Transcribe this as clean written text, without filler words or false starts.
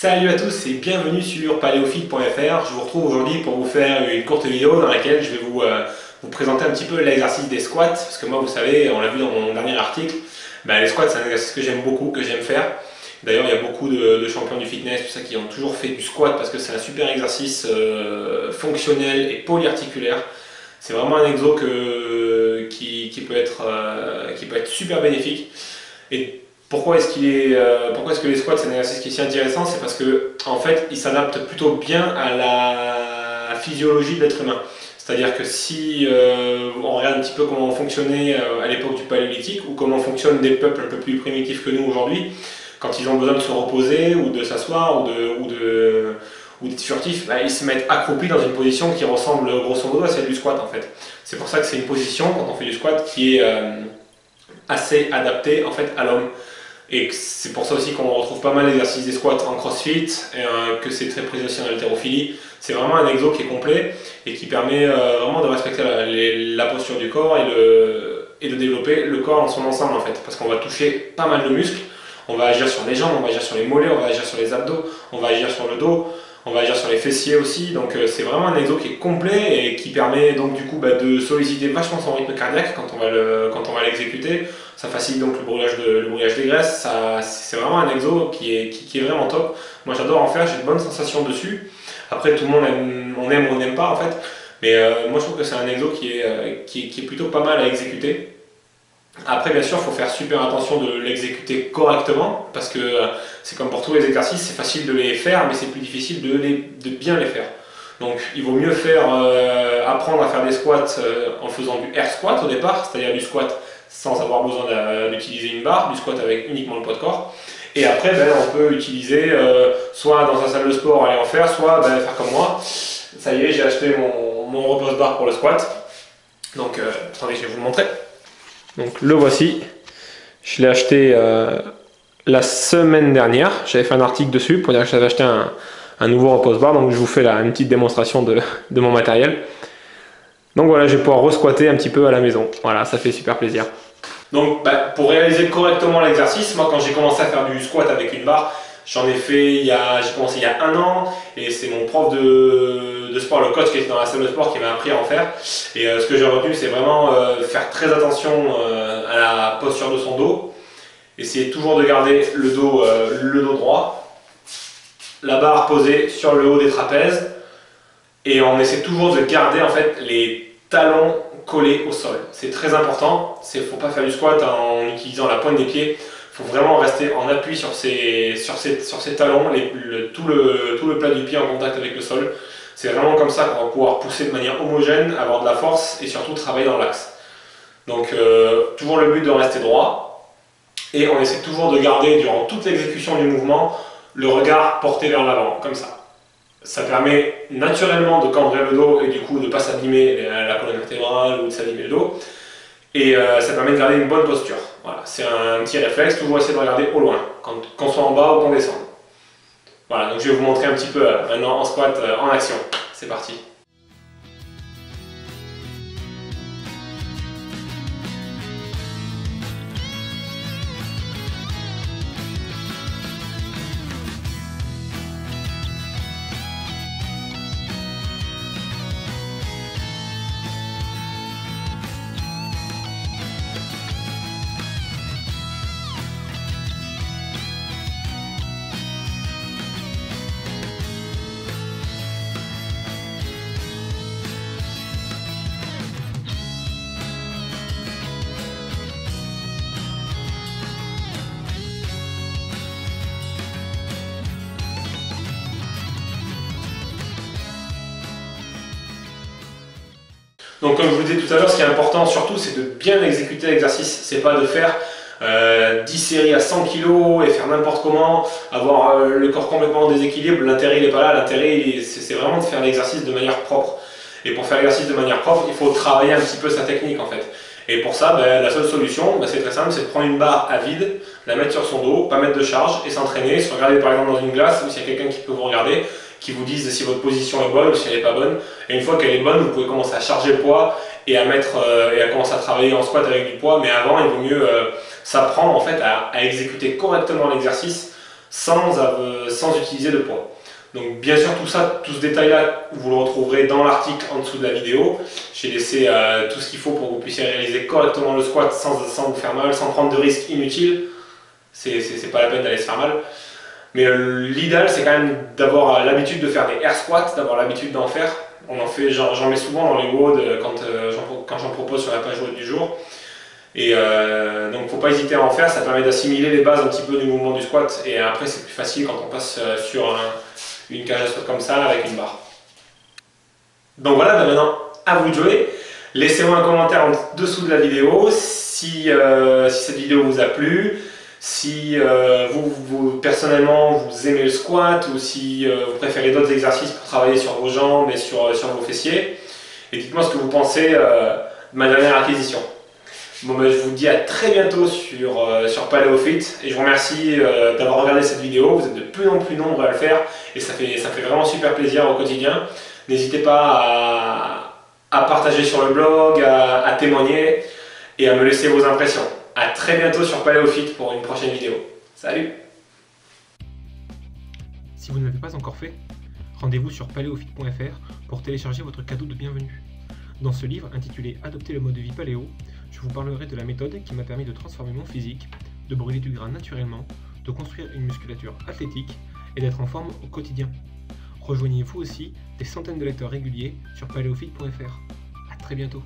Salut à tous et bienvenue sur paleofit.fr. Je vous retrouve aujourd'hui pour vous faire une courte vidéo dans laquelle je vais vous présenter un petit peu l'exercice des squats. Parce que moi, vous savez, on l'a vu dans mon dernier article, les squats c'est un exercice que j'aime beaucoup, que j'aime faire. D'ailleurs, il y a beaucoup de champions du fitness, tout ça, qui ont toujours fait du squat parce que c'est un super exercice fonctionnel et polyarticulaire. C'est vraiment un exo qui peut être super bénéfique. Et pourquoi est-ce que les squats c'est un exercice qui est si intéressant? C'est parce que en fait, il s'adapte plutôt bien à la physiologie de l'être humain. C'est-à-dire que si on regarde un petit peu comment on fonctionnait à l'époque du paléolithique ou comment fonctionnent des peuples un peu plus primitifs que nous aujourd'hui, quand ils ont besoin de se reposer ou de s'asseoir ou d'être furtifs, ils se mettent accroupis dans une position qui ressemble grosso modo à celle du squat en fait. C'est pour ça que c'est une position, quand on fait du squat, qui est assez adaptée en fait à l'homme. Et c'est pour ça aussi qu'on retrouve pas mal d'exercices des squats en crossfit, que c'est très prisé aussi en haltérophilie. C'est vraiment un exo qui est complet et qui permet vraiment de respecter la posture du corps et de développer le corps dans son ensemble en fait. Parce qu'on va toucher pas mal de muscles, on va agir sur les jambes, on va agir sur les mollets, on va agir sur les abdos, on va agir sur le dos, on va agir sur les fessiers aussi. Donc c'est vraiment un exo qui est complet et qui permet donc du coup de solliciter vachement son rythme cardiaque quand on va l'exécuter. Ça facilite donc le brûlage des graisses. C'est vraiment un exo qui est vraiment top. Moi j'adore en faire, j'ai de bonnes sensations dessus. Après tout le monde on aime ou on n'aime pas en fait. Mais moi je trouve que c'est un exo qui est plutôt pas mal à exécuter. Après bien sûr il faut faire super attention de l'exécuter correctement. Parce que c'est comme pour tous les exercices, c'est facile de les faire mais c'est plus difficile de bien les faire. Donc il vaut mieux apprendre à faire des squats en faisant du air squat au départ, c'est-à-dire du squat sans avoir besoin d'utiliser une barre, du squat avec uniquement le poids de corps. Et après, on peut utiliser soit dans sa salle de sport aller en faire, soit faire comme moi. Ça y est, j'ai acheté mon repose bar pour le squat. Donc, attendez, je vais vous le montrer. Donc, le voici. Je l'ai acheté la semaine dernière. J'avais fait un article dessus pour dire que j'avais acheté un nouveau repose bar. Donc, je vous fais là une petite démonstration de mon matériel. Donc voilà, je vais pouvoir re-squatter un petit peu à la maison. Voilà, ça fait super plaisir. Donc pour réaliser correctement l'exercice, moi quand j'ai commencé à faire du squat avec une barre, j'en ai fait, j'ai commencé il y a 1 an et c'est mon prof de sport, le coach qui était dans la salle de sport qui m'a appris à en faire. Et ce que j'ai retenu, c'est vraiment faire très attention à la posture de son dos. Essayer toujours de garder le dos droit, la barre posée sur le haut des trapèzes. Et on essaie toujours de garder en fait les talons collés au sol. C'est très important. Il ne faut pas faire du squat en utilisant la pointe des pieds. Il faut vraiment rester en appui sur ces talons, tout le plat du pied en contact avec le sol. C'est vraiment comme ça qu'on va pouvoir pousser de manière homogène, avoir de la force et surtout travailler dans l'axe. Donc toujours le but de rester droit. Et on essaie toujours de garder durant toute l'exécution du mouvement le regard porté vers l'avant, comme ça. Ça permet naturellement de cambrer le dos et du coup de ne pas s'abîmer la colonne vertébrale ou de s'abîmer le dos. Et ça permet de garder une bonne posture. Voilà, c'est un petit réflexe, toujours essayer de regarder au loin, qu'on soit en bas ou qu'on descende. Voilà, donc je vais vous montrer un petit peu maintenant en squat en action. C'est parti. Donc comme je vous disais tout à l'heure, ce qui est important surtout, c'est de bien exécuter l'exercice. C'est pas de faire 10 séries à 100 kg et faire n'importe comment, avoir le corps complètement en déséquilibre. L'intérêt il n'est pas là, l'intérêt c'est vraiment de faire l'exercice de manière propre. Et pour faire l'exercice de manière propre, il faut travailler un petit peu sa technique en fait. Et pour ça, la seule solution, c'est très simple, c'est de prendre une barre à vide, la mettre sur son dos, pas mettre de charge et s'entraîner, se regarder par exemple dans une glace ou s'il y a quelqu'un qui peut vous regarder, qui vous dise si votre position est bonne ou si elle n'est pas bonne. Et une fois qu'elle est bonne, vous pouvez commencer à charger le poids et à commencer à travailler en squat avec du poids. Mais avant, il vaut mieux s'apprendre en fait à exécuter correctement l'exercice sans utiliser de poids. Donc bien sûr tout ça, tout ce détail là, vous le retrouverez dans l'article en dessous de la vidéo. J'ai laissé tout ce qu'il faut pour que vous puissiez réaliser correctement le squat sans vous faire mal, sans prendre de risques inutiles. C'est pas la peine d'aller se faire mal. Mais l'idéal c'est quand même d'avoir l'habitude de faire des air squats, d'avoir l'habitude d'en faire. On en fait, j'en mets souvent dans les WOD quand j'en propose sur la page WOD du jour. Et donc faut pas hésiter à en faire, ça permet d'assimiler les bases un petit peu du mouvement du squat. Et après c'est plus facile quand on passe sur une cage à squat comme ça avec une barre. Donc voilà, maintenant à vous de jouer. Laissez-moi un commentaire en dessous de la vidéo si cette vidéo vous a plu. Si vous personnellement vous aimez le squat ou si vous préférez d'autres exercices pour travailler sur vos jambes et sur vos fessiers. Et dites-moi ce que vous pensez de ma dernière acquisition. Bon, ben, je vous dis à très bientôt sur PaléoFit et je vous remercie d'avoir regardé cette vidéo. Vous êtes de plus en plus nombreux à le faire et ça fait vraiment super plaisir au quotidien. N'hésitez pas à partager sur le blog, à témoigner et à me laisser vos impressions. A très bientôt sur PaléoFit pour une prochaine vidéo. Salut! Si vous ne l'avez pas encore fait, rendez-vous sur paléofit.fr pour télécharger votre cadeau de bienvenue. Dans ce livre intitulé « Adopter le mode de vie paléo », je vous parlerai de la méthode qui m'a permis de transformer mon physique, de brûler du gras naturellement, de construire une musculature athlétique et d'être en forme au quotidien. Rejoignez vous aussi des centaines de lecteurs réguliers sur paléofit.fr. A très bientôt!